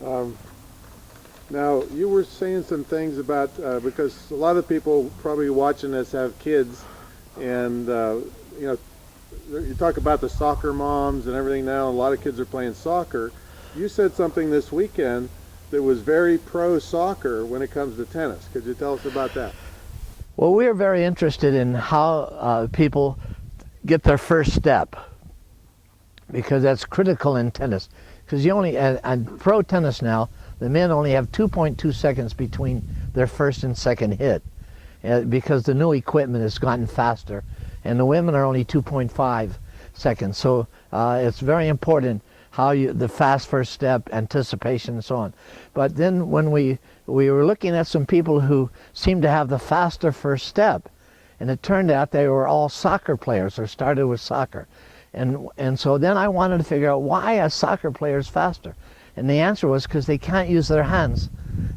Um, Now, you were saying some things about, because a lot of people probably watching this have kids, and, you know, you talk about the soccer moms and everything now, a lot of kids are playing soccer. You said something this weekend that was very pro soccer when it comes to tennis. Could you tell us about that? Well, we are very interested in how people get their first step, because that's critical in tennis. Because you only, and pro tennis now, the men only have 2.2 seconds between their first and second hit, because the new equipment has gotten faster, and the women are only 2.5 seconds. So it's very important how the fast first step, anticipation, and so on. But then when we were looking at some people who seemed to have the faster first step, and it turned out they were all soccer players or started with soccer. And so then I wanted to figure out why a soccer player is faster. And the answer was because they can't use their hands.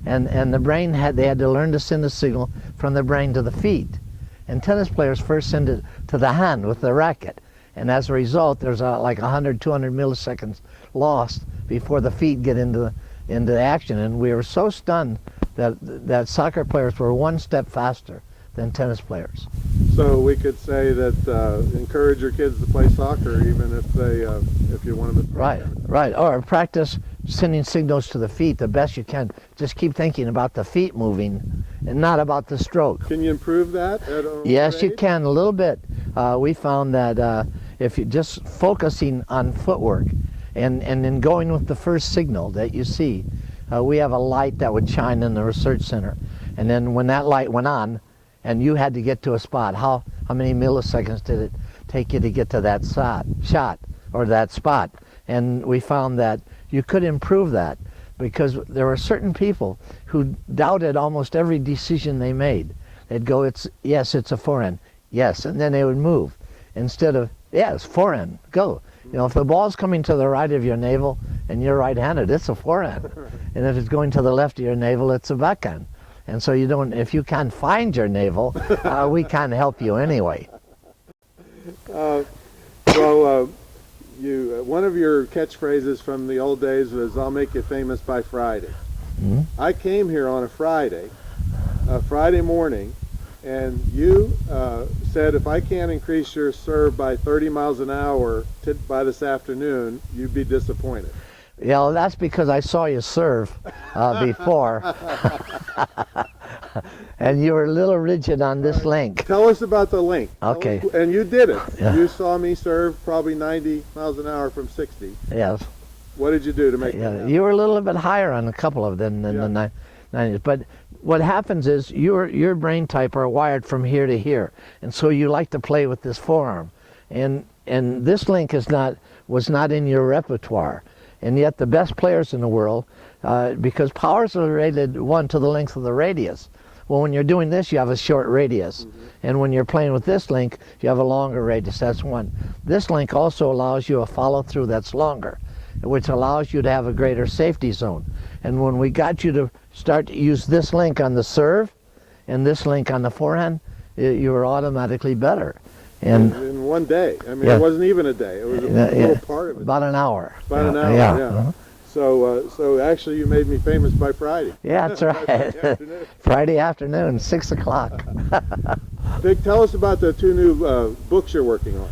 And the brain they had to learn to send a signal from the brain to the feet. And tennis players first send it to the hand with the racket. And as a result, there's like 100, 200 milliseconds lost before the feet get into action. And we were so stunned that soccer players were one step faster than tennis players. So we could say that encourage your kids to play soccer, even if you want them to. Right. Or practice sending signals to the feet the best you can. Just keep thinking about the feet moving and not about the stroke. Can you improve that at a Yes, you age? can a little bit. We found that if you're just focusing on footwork and then going with the first signal that you see, we have a light that would shine in the research center, and then when that light went on and you had to get to a spot, how many milliseconds did it take you to get to that shot or that spot? And we found that you could improve that, because there were certain people who doubted almost every decision they made. They'd go, yes, it's a forehand, yes, and then they would move instead of, yes, forehand, go. You know, if the ball's coming to the right of your navel and you're right-handed, it's a forehand. And if it's going to the left of your navel, it's a backhand. And so you don't, if you can't find your navel, we can't help you anyway. One of your catchphrases from the old days was, "I'll make you famous by Friday." Mm-hmm. I came here on a Friday morning, and you said, if I can't increase your serve by 30 miles an hour by this afternoon, you'd be disappointed. Yeah, well, that's because I saw you serve before. And you were a little rigid on this link. Tell us about the link. Okay. And you did it. Yeah. You saw me serve probably 90 miles an hour from 60. Yes. What did you do to make that happen? You were a little bit higher on a couple of them than the 90s. But what happens is your brain type are wired from here to here. And so you like to play with this forearm. And this link was not in your repertoire. And yet the best players in the world, because powers are related, one, to the length of the radius. Well, when you're doing this, you have a short radius. Mm-hmm. And when you're playing with this link, you have a longer radius. That's one. This link also allows you a follow-through that's longer, which allows you to have a greater safety zone. And when we got you to start to use this link on the serve and this link on the forehand, you were automatically better. And in one day. I mean, it wasn't even a day. It was a little part of it. About an hour. About an hour, yeah. Uh-huh. So actually you made me famous by Friday. Yeah, that's right. Friday afternoon, 6 o'clock. Vic, tell us about the two new books you're working on.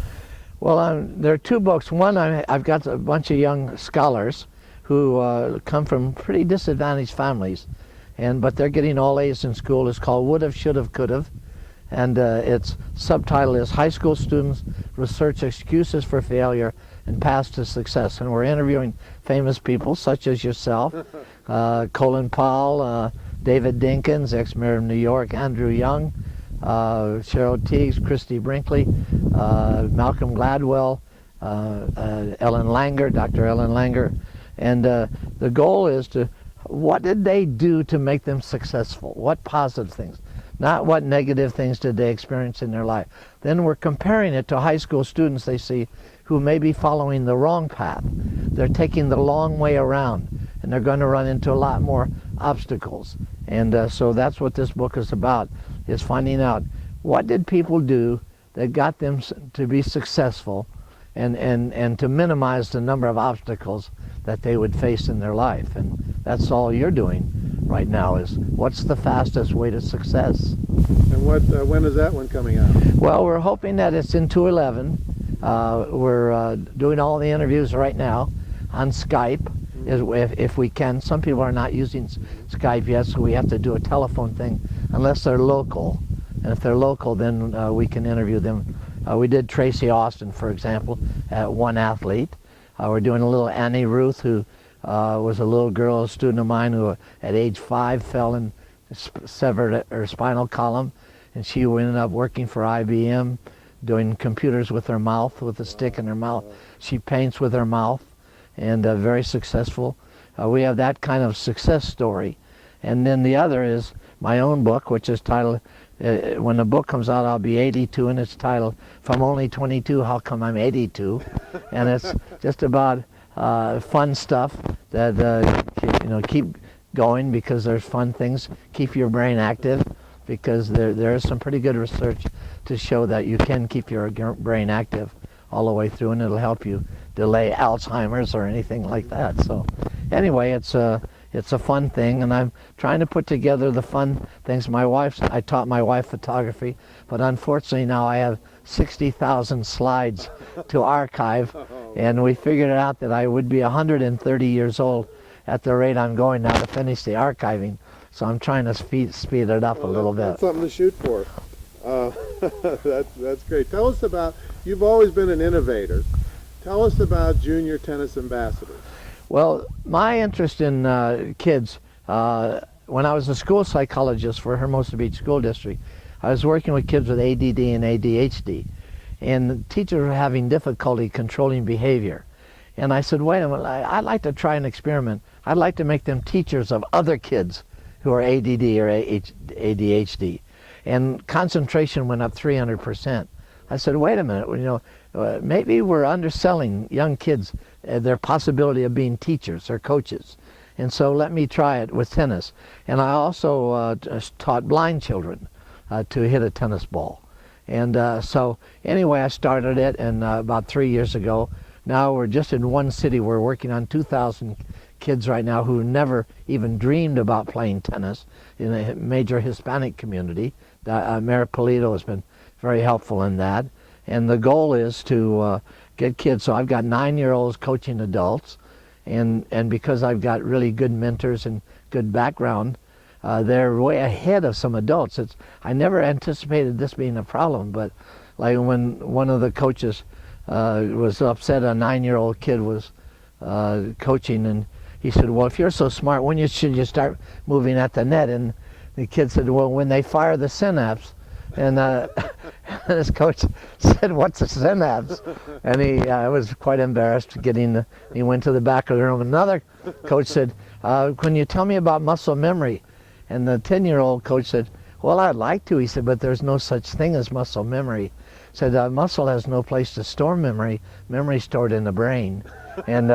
Well, there are two books. One, I've got a bunch of young scholars who come from pretty disadvantaged families, but they're getting all A's in school. It's called Would've, Should've, Could've. And its subtitle is High School Students Research Excuses for Failure and Paths to Success. And we're interviewing famous people such as yourself, Colin Powell, David Dinkins, ex-mayor of New York, Andrew Young, Cheryl Teagues, Christy Brinkley, Malcolm Gladwell, Ellen Langer, Dr. Ellen Langer. And the goal is what did they do to make them successful? What positive things? Not what negative things did they experience in their life. Then we're comparing it to high school students they see who may be following the wrong path. They're taking the long way around, and they're going to run into a lot more obstacles. And so that's what this book is about, is finding out what did people do that got them to be successful, and to minimize the number of obstacles that they would face in their life. And that's all you're doing right now, is what's the fastest way to success. And when is that one coming out? Well, we're hoping that it's in 211. We're doing all the interviews right now on Skype, if we can. Some people are not using Skype yet, so we have to do a telephone thing unless they're local. And if they're local, then we can interview them. We did Tracy Austin, for example, one athlete. We're doing a little Annie Ruth, who was a little girl, a student of mine, who at age 5 fell and severed her spinal column, and she ended up working for IBM, doing computers with her mouth, with a stick in her mouth. She paints with her mouth, and very successful. We have that kind of success story. And then the other is my own book, which is titled, when the book comes out, I'll be 82, and it's titled, If I'm Only 22, How Come I'm 82? And it's just about fun stuff that keep going, because there's fun things, keep your brain active, because there is some pretty good research to show that you can keep your brain active all the way through, and it'll help you delay Alzheimer's or anything like that. So anyway, it's a fun thing, and I'm trying to put together the fun things. I taught my wife photography, but unfortunately now I have 60,000 slides to archive, and we figured it out that I would be 130 years old at the rate I'm going now to finish the archiving. So I'm trying to speed it up a little bit. That's something to shoot for. That's great. Tell us about, you've always been an innovator. Tell us about Junior Tennis Ambassadors. Well, my interest in kids, when I was a school psychologist for Hermosa Beach School District, I was working with kids with ADD and ADHD, and the teachers were having difficulty controlling behavior. And I said, wait a minute, I'd like to try an experiment. I'd like to make them teachers of other kids who are ADD or ADHD. And concentration went up 300%. I said, wait a minute, maybe we're underselling young kids their possibility of being teachers or coaches. And so let me try it with tennis. And I also taught blind children to hit a tennis ball. And so anyway, I started it, and about 3 years ago. Now we're just in one city. We're working on 2,000 kids right now who never even dreamed about playing tennis in a major Hispanic community. Mayor Polito has been very helpful in that. And the goal is to get kids. So I've got 9-year-olds coaching adults, and because I've got really good mentors and good background, they're way ahead of some adults. I never anticipated this being a problem, but like when one of the coaches was upset, a 9-year-old kid was coaching, and he said, well, if you're so smart, when should you start moving at the net? And the kid said, well, when they fire the synapse. And his coach said, what's a synapse? And he was quite embarrassed he went to the back of the room. Another coach said, can you tell me about muscle memory? And the 10-year-old coach said, well, I'd like to. He said, but there's no such thing as muscle memory. He said, muscle has no place to store memory. Memory stored in the brain. And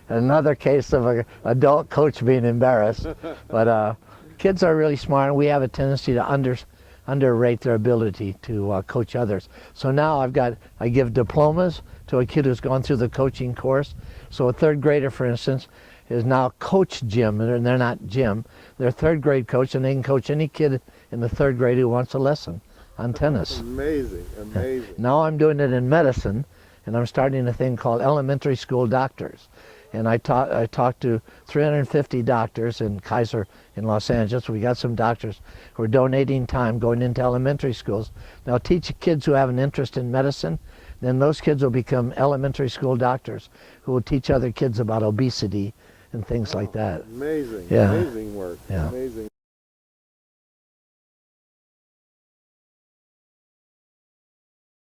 another case of an adult coach being embarrassed. But kids are really smart, and we have a tendency to underrate their ability to coach others. So now I give diplomas to a kid who's gone through the coaching course. So a third grader, for instance, is now coach gym, and they're not gym. They're third grade coach, and they can coach any kid in the third grade who wants a lesson on tennis. Amazing, amazing. Now I'm doing it in medicine, and I'm starting a thing called elementary school doctors. And I talked to 350 doctors in Kaiser in Los Angeles. We got some doctors who are donating time going into elementary schools. Now teach kids who have an interest in medicine, then those kids will become elementary school doctors who will teach other kids about obesity and things like that. Amazing, yeah. Amazing work, yeah. Amazing.